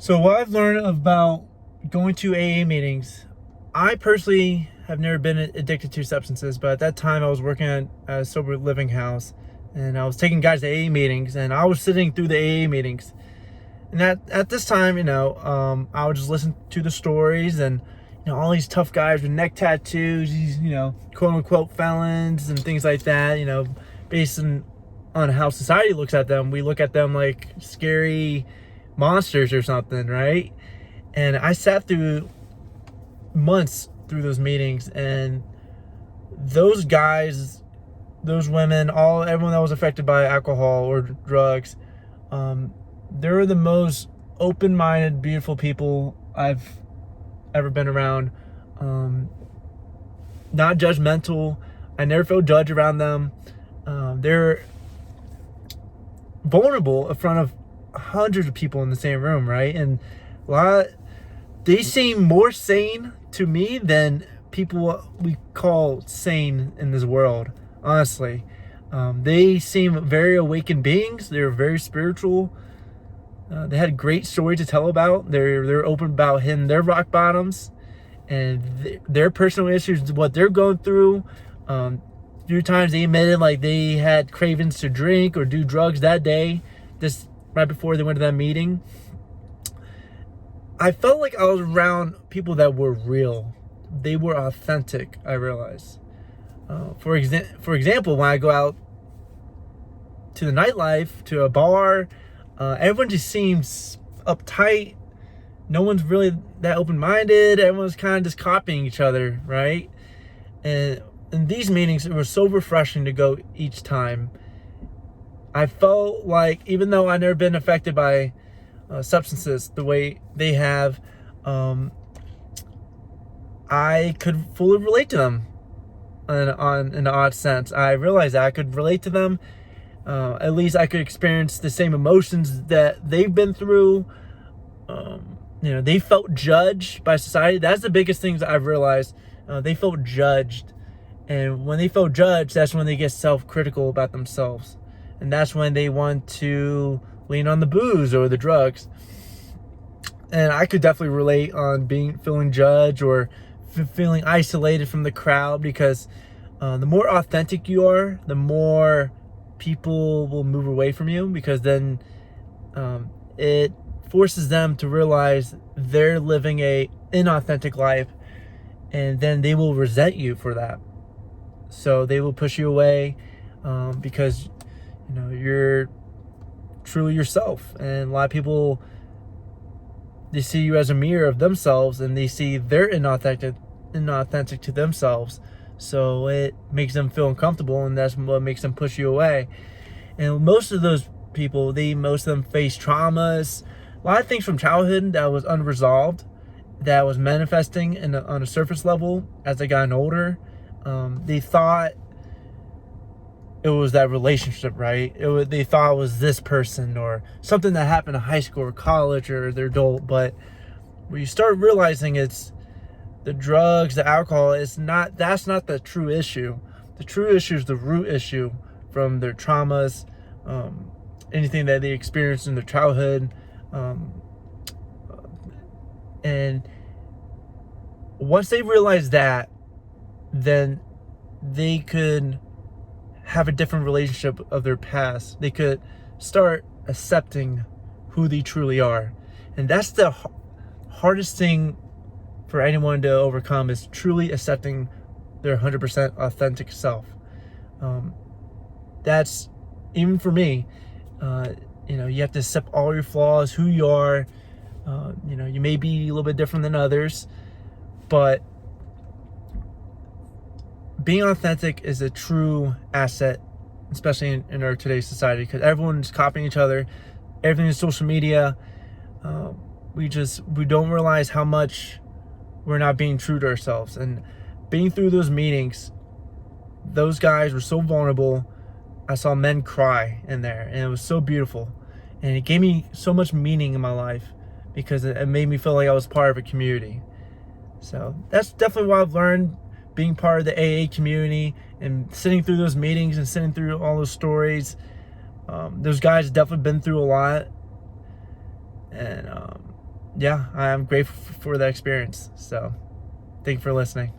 So what I've learned about going to AA meetings, I personally have never been addicted to substances, but at that time I was working at a sober living house, and I was taking guys to AA meetings, and I was sitting through the AA meetings. And at this time, I would just listen to the stories, and all these tough guys with neck tattoos, these quote unquote felons and things like that. Based on how society looks at them, we look at them like scary monsters or something, right? And I sat through months through those meetings, and those guys, those women, everyone that was affected by alcohol or drugs, they were the most open-minded, beautiful people I've ever been around. Not judgmental. I never felt judged around them. They're vulnerable in front of hundreds of people in the same room, right? And they seem more sane to me than people we call sane in this world, honestly. They seem very awakened beings. They're very spiritual. They had great stories to tell about. They're open about hitting their rock bottoms and their personal issues, what they're going through. Few times they admitted like they had cravings to drink or do drugs that day, just right before they went to that meeting. I felt like I was around people that were real. They were authentic, I realized. For example, when I go out to the nightlife, to a bar, everyone just seems uptight. No one's really that open-minded. Everyone's kind of just copying each other, right? And in these meetings, it was so refreshing to go each time. I felt like, even though I've never been affected by substances the way they have, I could fully relate to them in an odd sense. I realized that I could relate to them. At least I could experience the same emotions that they've been through. They felt judged by society. That's the biggest things I've realized. They felt judged. And when they feel judged, that's when they get self-critical about themselves. And that's when they want to lean on the booze or the drugs. And I could definitely relate on feeling judged or feeling isolated from the crowd, because the more authentic you are, the more people will move away from you, because then it forces them to realize they're living a inauthentic life, and then they will resent you for that. So they will push you away because you're truly yourself. And a lot of people, they see you as a mirror of themselves, and they see they're inauthentic to themselves. So it makes them feel uncomfortable, and that's what makes them push you away. And most of those people, most of them face traumas, a lot of things from childhood that was unresolved, that was manifesting on a surface level as they got older. They thought it was that relationship, right? They thought it was this person or something that happened in high school or college or their adult. But when you start realizing it's the drugs, the alcohol, that's not the true issue. The true issue is the root issue from their traumas, anything that they experienced in their childhood. And once they realize that, then they could have a different relationship of their past. They could start accepting who they truly are. And that's the hardest thing for anyone to overcome, is truly accepting their 100% authentic self. That's, even for me, you have to accept all your flaws, who you are. You may be a little bit different than others, but being authentic is a true asset, especially in our today's society, because everyone's copying each other. Everything is social media. We don't realize how much we're not being true to ourselves. And being through those meetings, those guys were so vulnerable. I saw men cry in there, and it was so beautiful. And it gave me so much meaning in my life, because it made me feel like I was part of a community. So that's definitely what I've learned, being part of the AA community and sitting through those meetings and sitting through all those stories. Those guys have definitely been through a lot. And yeah, I'm grateful for that experience. So thank you for listening.